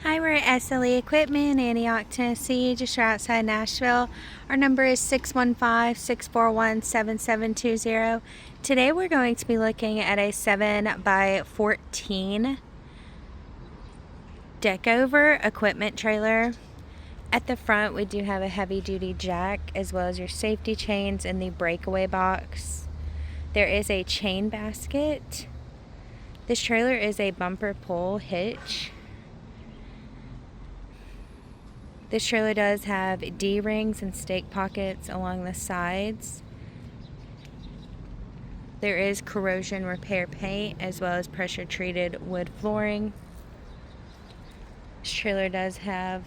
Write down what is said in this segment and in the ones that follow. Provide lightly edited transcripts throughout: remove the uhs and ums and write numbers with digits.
Hi, we're at SLE Equipment, Antioch, Tennessee, just right outside Nashville. Our number is 615-641-7720. Today we're going to be looking at a 7x14 deck over equipment trailer. At the front we do have a heavy duty jack as well as your safety chains in the breakaway box. There is a chain basket. This trailer is a bumper pull hitch. This trailer does have D-rings and stake pockets along the sides. There is corrosion repair paint as well as pressure treated wood flooring. This trailer does have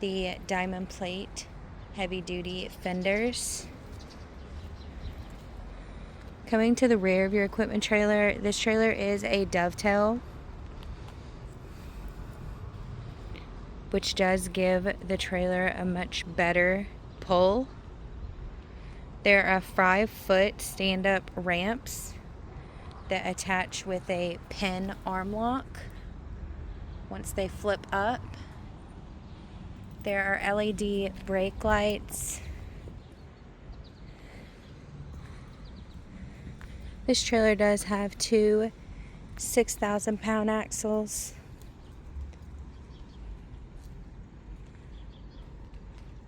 the diamond plate heavy duty fenders. Coming to the rear of your equipment trailer, this trailer is a Dovetail, which does give the trailer a much better pull. There are 5-foot stand-up ramps that attach with a pin arm lock once they flip up. There are LED brake lights. This trailer does have two 6,000-pound axles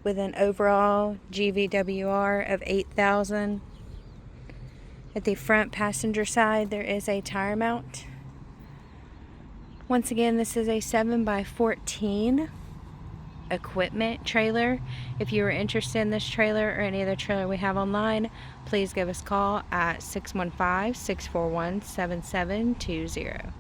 with an overall GVWR of 8,000. At the front passenger side, there is a tire mount. Once again, this is a 7x14 equipment trailer. If you are interested in this trailer or any other trailer we have online, please give us a call at 615-641-7720.